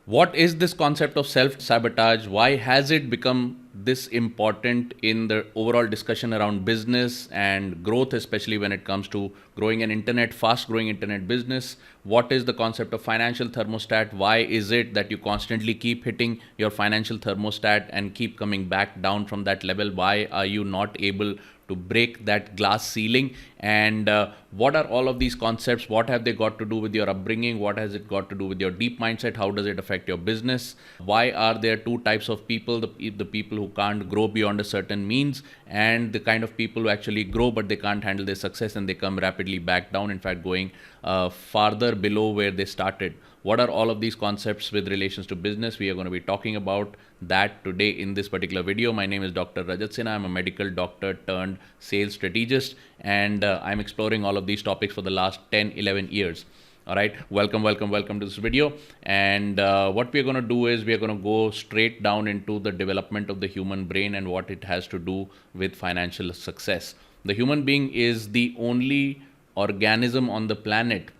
What is this concept of self-sabotage? Why has it become this important in the overall discussion around business and growth, especially when it comes to growing an fast growing internet business? What is the concept of financial thermostat? Why is it that you constantly keep hitting your financial thermostat and keep coming back down from that level? Why are you not able to break that glass ceiling? And what are all of these concepts? What have they got to do with your upbringing? What has it got to do with your deep mindset? How does it affect your business? Why are there two types of people, the people who can't grow beyond a certain means, and the kind of people who actually grow but they can't handle their success and they come rapidly back down, in fact going farther below where they started? What are all of these concepts with relations to business? We are going to be talking about that today in this particular video. My name is Dr. Rajat Sinha. I'm a medical doctor turned sales strategist, and I'm exploring all of these topics for the last 10-11 years. All right, welcome to this video. And what we're going to do is we're going to go straight down into the development of the human brain and what it has to do with financial success. The human being is the only organism on the planet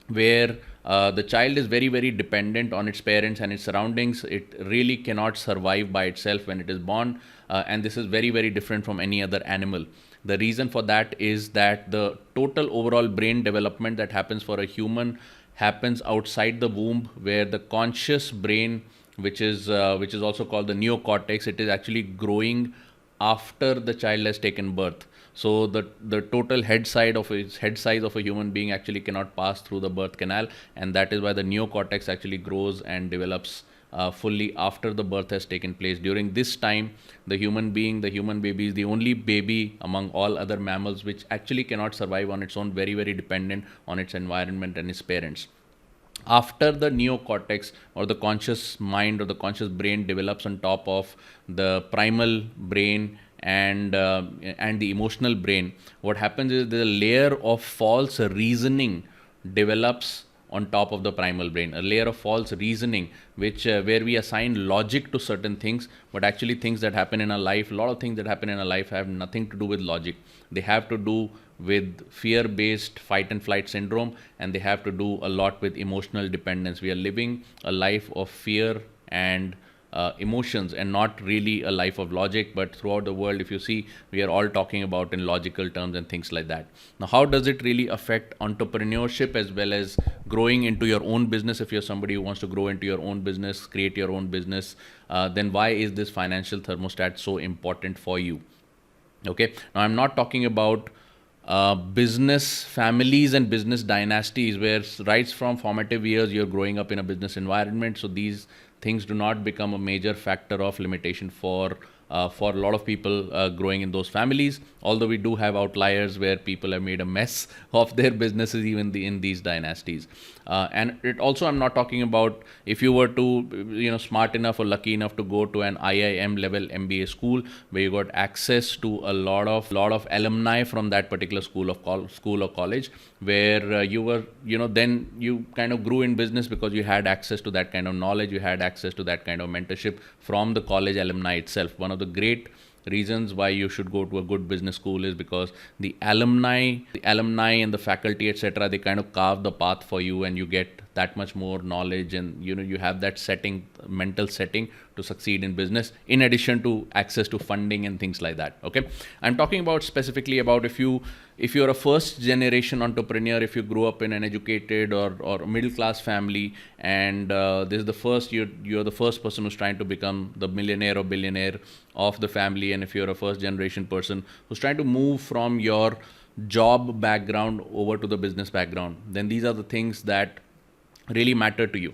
where the child is very, very dependent on its parents and its surroundings. It really cannot survive by itself when it is born. And this is very, very different from any other animal. The reason for that is that the total overall brain development that happens for a human happens outside the womb, where the conscious brain, which is also called the neocortex, it is actually growing after the child has taken birth. So the total head size of a human being actually cannot pass through the birth canal, and that is why the neocortex actually grows and develops fully after the birth has taken place. During this time, the human baby is the only baby among all other mammals which actually cannot survive on its own, very, very dependent on its environment and its parents. After the neocortex, or the conscious mind or the conscious brain, develops on top of the primal brain and the emotional brain, what happens is the layer of false reasoning develops on top of the primal brain, a layer of false reasoning, which where we assign logic to certain things, but actually things that happen in our life, a lot of things that happen in our life have nothing to do with logic. They have to do with fear-based fight and flight syndrome, and they have to do a lot with emotional dependence. We are living a life of fear and emotions, and not really a life of logic. But throughout the world, if you see, we are all talking about in logical terms and things like that. Now, how does it really affect entrepreneurship as well as growing into your own business? If you're somebody who wants to grow into your own business, create your own business, then why is this financial thermostat so important for you? Okay, now I'm not talking about business families and business dynasties where right from formative years you're growing up in a business environment. So these things do not become a major factor of limitation for a lot of people growing in those families. Although we do have outliers where people have made a mess of their businesses even in these dynasties. And it also, I'm not talking about if you were to, smart enough or lucky enough to go to an IIM level MBA school where you got access to a lot of alumni from that particular school or college, where you were, then you kind of grew in business because you had access to that kind of knowledge, you had access to that kind of mentorship from the college alumni itself. One of the great reasons why you should go to a good business school is because the alumni and the faculty, etc., they kind of carve the path for you, and you get that much more knowledge, and you have that mental setting to succeed in business, in addition to access to funding and things like that. Okay, I'm talking about specifically about if you're a first generation entrepreneur, if you grew up in an educated or middle class family, and this is the first you're the first person who's trying to become the millionaire or billionaire of the family, and if you're a first generation person who's trying to move from your job background over to the business background, then these are the things that really matter to you.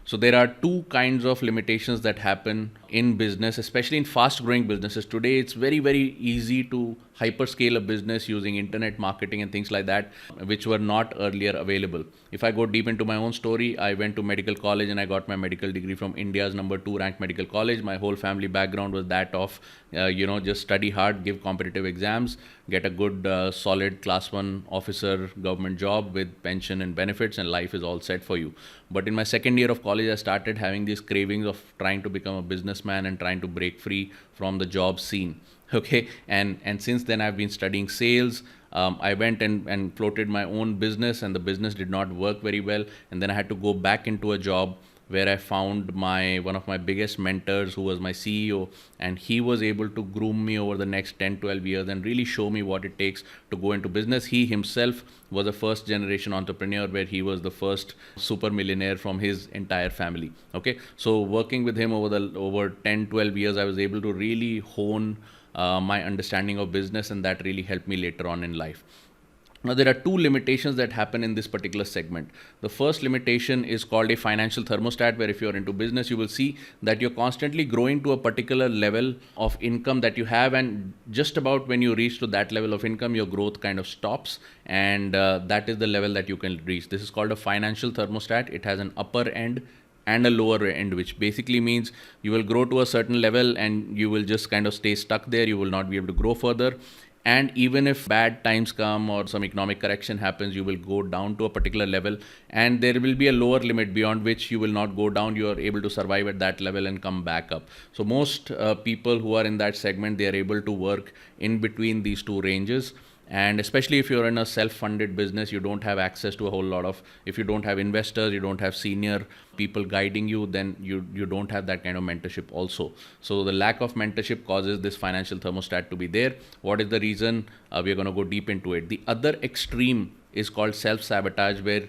So there are two kinds of limitations that happen in business, especially in fast growing businesses. Today, it's very, very easy to hyperscale a business using internet marketing and things like that, which were not earlier available. If I go deep into my own story, I went to medical college and I got my medical degree from India's number 2 ranked medical college. My whole family background was that of, just study hard, give competitive exams, get a good, solid class 1 officer government job with pension and benefits, and life is all set for you. But in my second year of college, I started having these cravings of trying to become a businessman and trying to break free from the job scene. Okay, and since then I've been studying sales. I went and floated my own business, and the business did not work very well, and then I had to go back into a job where I found one of my biggest mentors, who was my CEO, and he was able to groom me over the next 10, 12 years and really show me what it takes to go into business. He himself was a first generation entrepreneur, where he was the first super millionaire from his entire family. Okay, so working with him over 10, 12 years, I was able to really hone my understanding of business, and that really helped me later on in life. Now, there are two limitations that happen in this particular segment. The first limitation is called a financial thermostat, where if you're into business, you will see that you're constantly growing to a particular level of income that you have, and just about when you reach to that level of income, your growth kind of stops, and that is the level that you can reach. This is called a financial thermostat. It has an upper end and a lower end, which basically means you will grow to a certain level and you will just kind of stay stuck there. You will not be able to grow further. And even if bad times come or some economic correction happens, you will go down to a particular level, and there will be a lower limit beyond which you will not go down. You are able to survive at that level and come back up. So most people who are in that segment, they are able to work in between these two ranges. And especially if you're in a self-funded business, you don't have access to a whole lot of, if you don't have investors, you don't have senior people guiding you, then you don't have that kind of mentorship also. So the lack of mentorship causes this financial thermostat to be there. What is the reason? We're going to go deep into it. The other extreme is called self-sabotage, where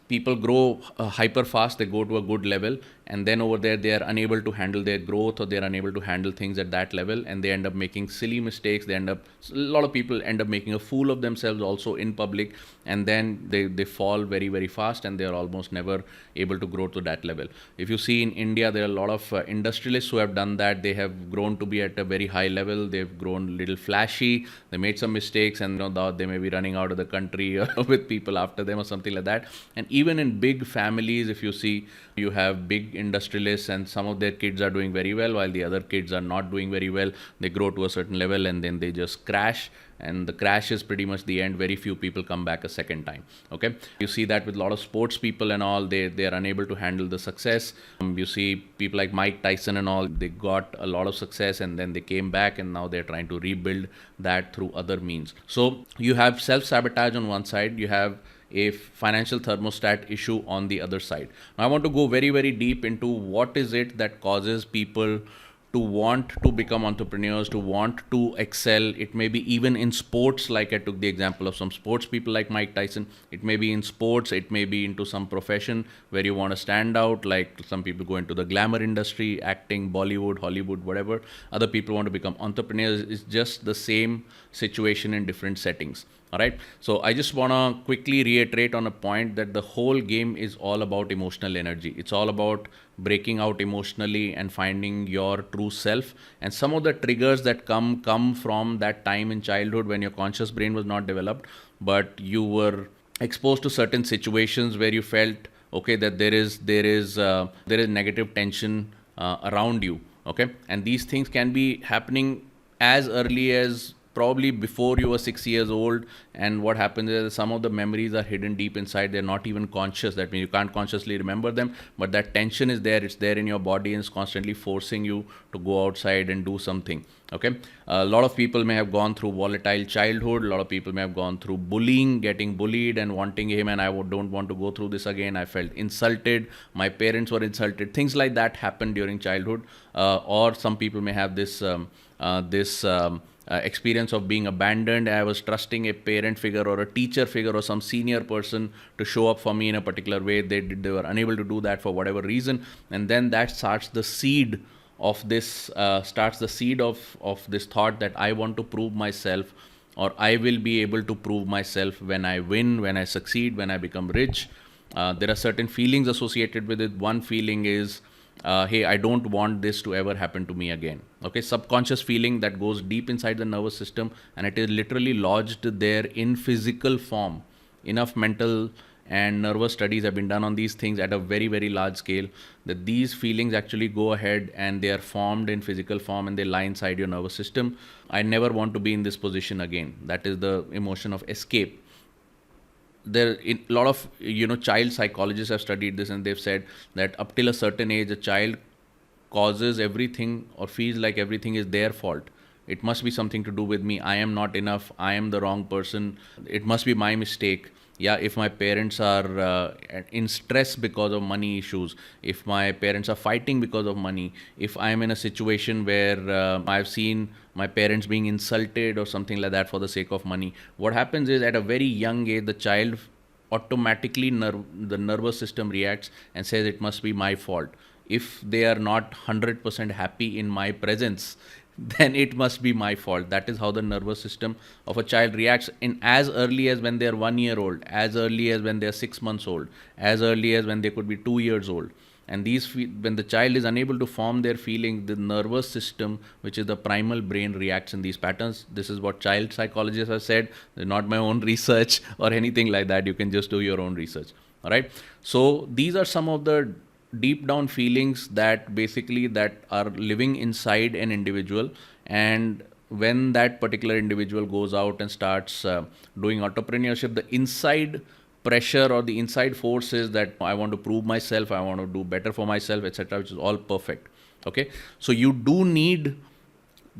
people grow hyper fast, they go to a good level, and then over there they are unable to handle their growth, or they are unable to handle things at that level, and they end up making silly mistakes. A lot of people end up making a fool of themselves also in public, and then they fall very, very fast, and they are almost never able to grow to that level. If you see in India, there are a lot of industrialists who have done that. They have grown to be at a very high level. They've grown a little flashy. They made some mistakes, and they may be running out of the country with people after them or something like that. And even in big families, if you see, you have big industrialists, and some of their kids are doing very well while the other kids are not doing very well. They grow to a certain level and then they just crash, and the crash is pretty much the end. Very few people come back a second time. Okay, you see that with a lot of sports people and all. They are unable to handle the success. You see people like Mike Tyson and all. They got a lot of success and then they came back, and now they're trying to rebuild that through other means. So you have self-sabotage on one side, you have a financial thermostat issue on the other side. Now I want to go very, very deep into what is it that causes people to want to become entrepreneurs, to want to excel. It may be even in sports, like I took the example of some sports people like Mike Tyson. It may be in sports, it may be into some profession where you want to stand out, like some people go into the glamour industry, acting, Bollywood, Hollywood, whatever. Other people want to become entrepreneurs. It's just the same situation in different settings. All right. So I just want to quickly reiterate on a point that the whole game is all about emotional energy. It's all about breaking out emotionally and finding your true self. And some of the triggers that come from that time in childhood when your conscious brain was not developed, but you were exposed to certain situations where you felt okay that there is negative tension around you. Okay, and these things can be happening as early as probably before you were 6 years old. And what happens is some of the memories are hidden deep inside. They're not even conscious. That means you can't consciously remember them, but that tension is there. It's there in your body and it's constantly forcing you to go outside and do something. Okay. A lot of people may have gone through volatile childhood. A lot of people may have gone through bullying, getting bullied and wanting him, and don't want to go through this again. I felt insulted. My parents were insulted. Things like that happened during childhood. Or some people may have this experience of being abandoned. I was trusting a parent figure or a teacher figure or some senior person to show up for me in a particular way. They were unable to do that for whatever reason, and then that starts the seed of this thought that I want to prove myself, or I will be able to prove myself when I win, when I succeed, when I become rich. There are certain feelings associated with it. One feeling is hey, I don't want this to ever happen to me again. Okay, subconscious feeling that goes deep inside the nervous system, and it is literally lodged there in physical form. Enough mental and nervous studies have been done on these things at a very, very large scale, that these feelings actually go ahead and they are formed in physical form and they lie inside your nervous system. I never want to be in this position again. That is the emotion of escape. A lot of child psychologists have studied this, and they've said that up till a certain age, a child causes everything or feels like everything is their fault. It must be something to do with me. I am not enough. I am the wrong person. It must be my mistake. Yeah, if my parents are in stress because of money issues, if my parents are fighting because of money, if I am in a situation where I've seen my parents being insulted or something like that for the sake of money, what happens is at a very young age the child automatically the nervous system reacts and says it must be my fault. If they are not 100% happy in my presence, then it must be my fault. That is how the nervous system of a child reacts in as early as when they are 1 year old, as early as when they are 6 months old, as early as when they could be 2 years old. And when the child is unable to form their feelings, the nervous system, which is the primal brain, reacts in these patterns. This is what child psychologists have said. Not my own research or anything like that. You can just do your own research. All right. So these are some of the deep down feelings that basically that are living inside an individual. And when that particular individual goes out and starts doing entrepreneurship, the inside pressure or the inside force is that I want to prove myself, I want to do better for myself, etc., which is all perfect. Okay, so you do need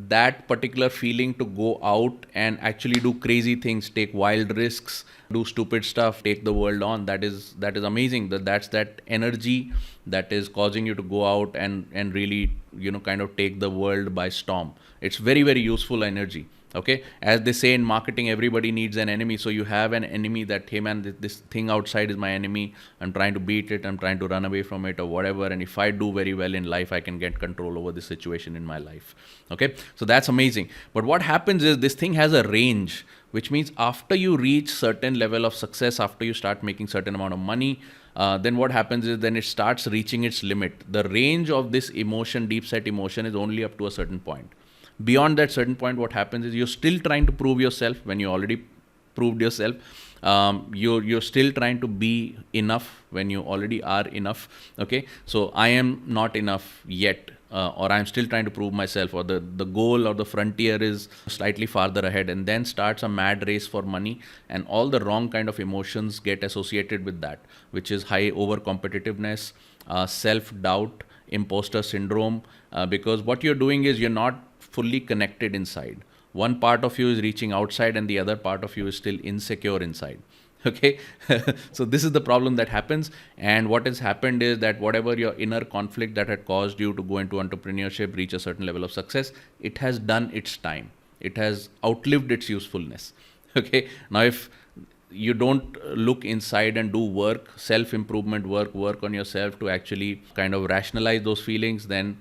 that particular feeling to go out and actually do crazy things, take wild risks, do stupid stuff, take the world on. That is amazing. That's that energy that is causing you to go out and really kind of take the world by storm. It's very, very useful energy. Okay, as they say in marketing, everybody needs an enemy. So you have an enemy that, hey man, this thing outside is my enemy. I'm trying to beat it. I'm trying to run away from it or whatever. And if I do very well in life, I can get control over this situation in my life. Okay, so that's amazing. But what happens is this thing has a range, which means after you reach certain level of success, after you start making certain amount of money, then what happens is then it starts reaching its limit. The range of this emotion, deep set emotion, is only up to a certain point. Beyond that certain point, what happens is you're still trying to prove yourself when you already proved yourself. You're still trying to be enough when you already are enough. Okay, so I am not enough yet, or I'm still trying to prove myself, or the goal or the frontier is slightly farther ahead, and then starts a mad race for money, and all the wrong kind of emotions get associated with that, which is high over competitiveness, self-doubt, imposter syndrome, because what you're doing is you're not fully connected inside. One part of you is reaching outside and the other part of you is still insecure inside. Okay, so this is the problem that happens. And what has happened is that whatever your inner conflict that had caused you to go into entrepreneurship, reach a certain level of success, it has done its time. It has outlived its usefulness. Okay, now if you don't look inside and do work, self-improvement work on yourself to actually kind of rationalize those feelings, then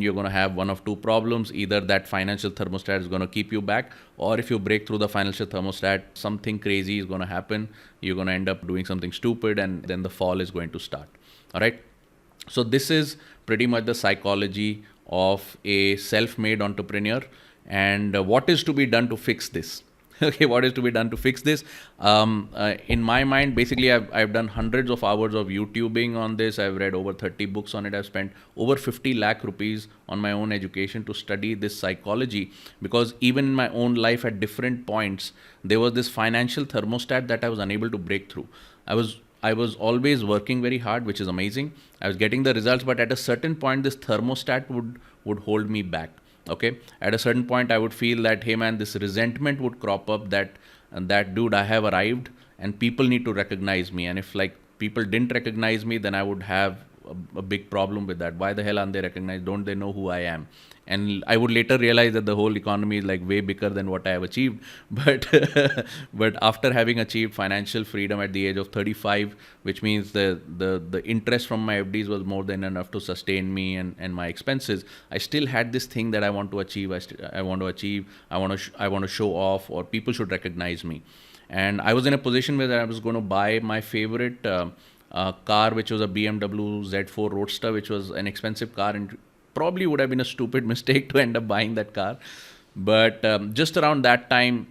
you're going to have one of two problems. Either that financial thermostat is going to keep you back, or if you break through the financial thermostat, something crazy is going to happen. You're going to end up doing something stupid, and then the fall is going to start. All right. So this is pretty much the psychology of a self-made entrepreneur, and what is to be done to fix this. Okay, what is to be done to fix this? In my mind, basically, I've done hundreds of hours of YouTubing on this. I've read over 30 books on it. I've spent over 50 lakh rupees on my own education to study this psychology, because even in my own life at different points, there was this financial thermostat that I was unable to break through. I was always working very hard, which is amazing. I was getting the results, but at a certain point, this thermostat would hold me back. Okay, at a certain point I would feel that, hey man, this resentment would crop up that dude, I have arrived and people need to recognize me, and if like people didn't recognize me, then I would have a big problem with that. Why the hell aren't they recognized? Don't they know who I am? And I would later realize that the whole economy is like way bigger than what I have achieved. But but after having achieved financial freedom at the age of 35, which means the interest from my FDs was more than enough to sustain me and my expenses, I still had this thing that I want to achieve. I want to achieve. I want to show off, or people should recognize me. And I was in a position where I was going to buy my favorite car, which was a BMW Z4 Roadster, which was an expensive car, and probably would have been a stupid mistake to end up buying that car. But just around that time,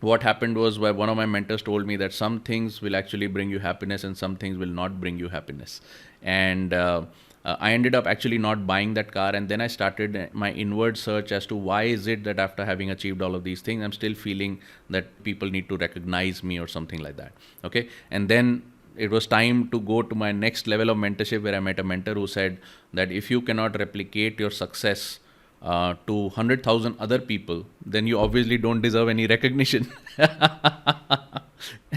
what happened was, where one of my mentors told me that some things will actually bring you happiness and some things will not bring you happiness. And I ended up actually not buying that car. And then I started my inward search as to why is it that after having achieved all of these things, I'm still feeling that people need to recognize me or something like that. Okay. And then it was time to go to my next level of mentorship, where I met a mentor who said that if you cannot replicate your success to 100,000 other people, then you obviously don't deserve any recognition.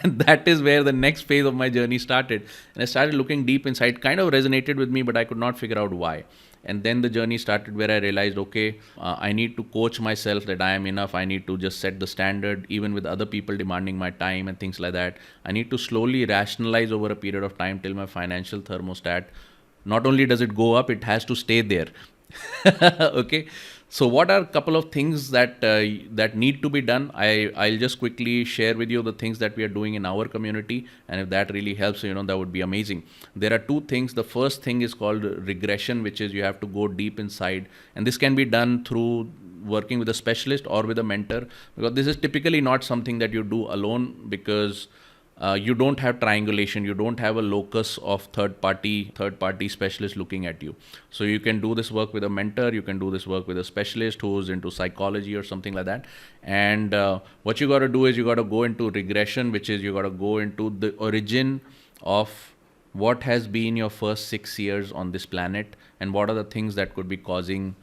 And that is where the next phase of my journey started. And I started looking deep inside, kind of resonated with me, but I could not figure out why. And then the journey started where I realized, okay, I need to coach myself that I am enough. I need to just set the standard, even with other people demanding my time and things like that. I need to slowly rationalize over a period of time till my financial thermostat, not only does it go up, it has to stay there. Okay, so what are a couple of things that need to be done? I'll just quickly share with you the things that we are doing in our community, and if that really helps, that would be amazing. There are two things. The first thing is called regression, which is you have to go deep inside, and this can be done through working with a specialist or with a mentor, because this is typically not something that you do alone, because you don't have triangulation, you don't have a locus of third party specialists looking at you. So you can do this work with a mentor, you can do this work with a specialist who's into psychology or something like that. And what you got to do is you got to go into regression, which is you got to go into the origin of what has been your first 6 years on this planet, and what are the things that could be causing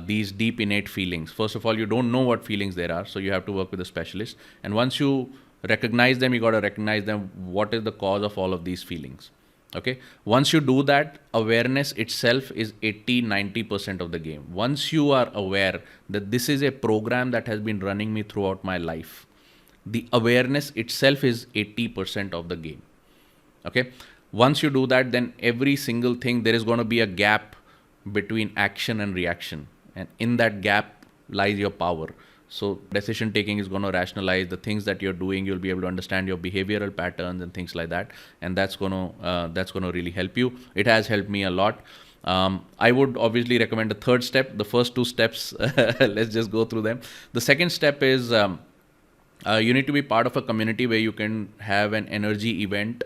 these deep innate feelings. First of all, you don't know what feelings there are, so you have to work with a specialist. And once you recognize them, you got to recognize them, what is the cause of all of these feelings. Okay, once you do that, awareness itself is 80-90% of the game. Once you are aware that this is a program that has been running me throughout my life, the awareness itself is 80% of the game. Okay, once you do that, then every single thing, there is going to be a gap between action and reaction, and in that gap lies your power. So decision taking is going to rationalize the things that you're doing. You'll be able to understand your behavioral patterns and things like that, and that's going to really help you. It has helped me a lot. I would obviously recommend the third step. The first two steps, let's just go through them. The second step is you need to be part of a community where you can have an energy event,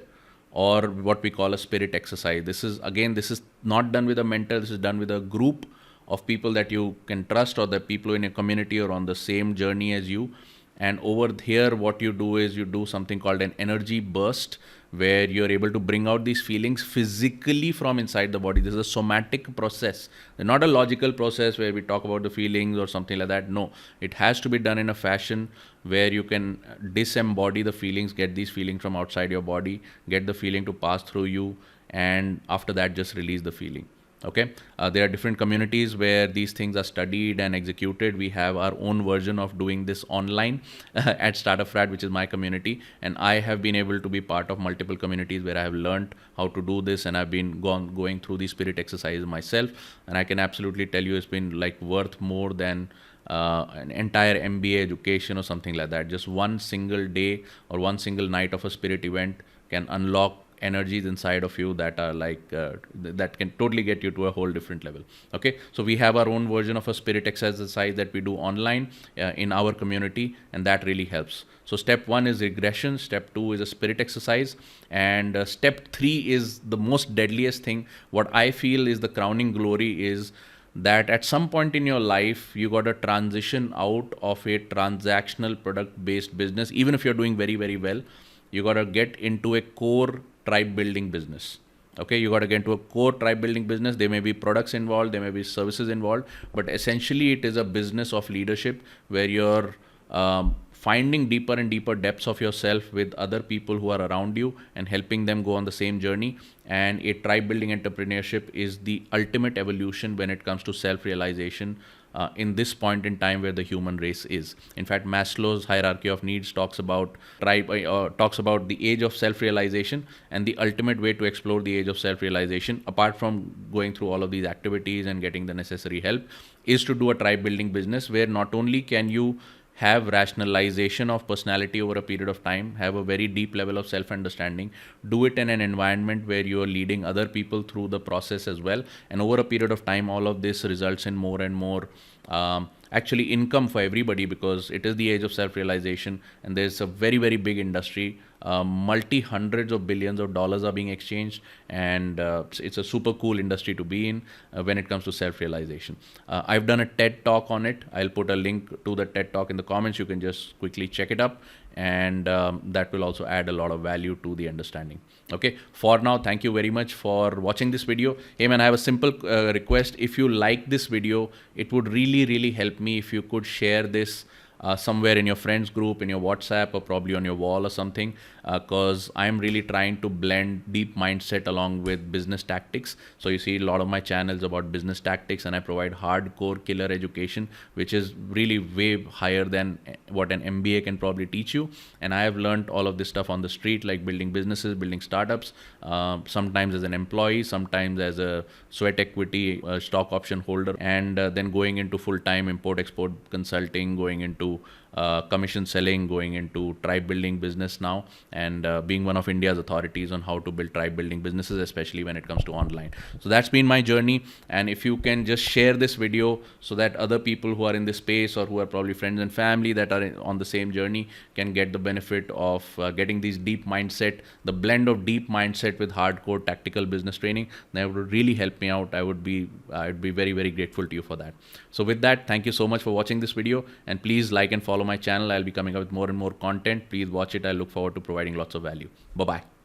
or what we call a spirit exercise. This is not done with a mentor. This is done with a group of people that you can trust, or the people in a community or on the same journey as you. And over here, what you do is you do something called an energy burst, where you're able to bring out these feelings physically from inside the body. This is a somatic process, not a logical process where we talk about the feelings or something like that. No, it has to be done in a fashion where you can disembody the feelings, get these feelings from outside your body, get the feeling to pass through you, and after that, just release the feeling. Okay, there are different communities where these things are studied and executed. We have our own version of doing this online at Startup Frat, which is my community, and I have been able to be part of multiple communities where I have learned how to do this, and I've been going through these spirit exercises myself, and I can absolutely tell you it's been like worth more than an entire MBA education or something like that. Just one single day or one single night of a spirit event can unlock energies inside of you that are like that can totally get you to a whole different level. Okay, so we have our own version of a spirit exercise that we do online in our community, and that really helps. So step 1 is regression, step 2 is a spirit exercise, and step 3 is the most deadliest thing. What I feel is the crowning glory is that at some point in your life, you got to transition out of a transactional product based business. Even if you're doing very, very well, you got to get into a core tribe building business. Okay, you got to get into a core tribe building business. There may be products involved, there may be services involved, but essentially it is a business of leadership where you're finding deeper and deeper depths of yourself with other people who are around you and helping them go on the same journey. And a tribe building entrepreneurship is the ultimate evolution when it comes to self-realization in this point in time where the human race is. In fact, Maslow's hierarchy of needs talks about the age of self-realization, and the ultimate way to explore the age of self-realization, apart from going through all of these activities and getting the necessary help, is to do a tribe building business where not only can you have rationalization of personality over a period of time, have a very deep level of self-understanding, do it in an environment where you are leading other people through the process as well. And over a period of time, all of this results in more and more actually income for everybody, because it is the age of self-realization, and there's a very, very big industry. Multi-hundreds of billions of dollars are being exchanged, and it's a super cool industry to be in when it comes to self-realization. I've done a TED talk on it. I'll put a link to the TED talk in the comments. You can just quickly check it up. and that will also add a lot of value to the understanding. Okay, for now, thank you very much for watching this video. Hey man, I have a simple request. If you like this video, it would really help me if you could share this somewhere in your friends group, in your WhatsApp, or probably on your wall or something, because I'm really trying to blend deep mindset along with business tactics. So you see a lot of my channels about business tactics, and I provide hardcore killer education, which is really way higher than what an MBA can probably teach you. And I have learned all of this stuff on the street, like building businesses, building startups, sometimes as an employee, sometimes as a sweat equity stock option holder, and then going into full-time import-export consulting, going into commission selling, going into tribe building business now, and being one of India's authorities on how to build tribe building businesses, especially when it comes to online. So that's been my journey. And if you can just share this video so that other people who are in this space, or who are probably friends and family that are on the same journey, can get the benefit of getting these deep mindset, the blend of deep mindset with hardcore tactical business training, that would really help me out. I'd be very grateful to you for that. So with that, thank you so much for watching this video, and please like and follow my channel. I'll be coming up with more and more content. Please watch it. I look forward to providing lots of value. Bye bye.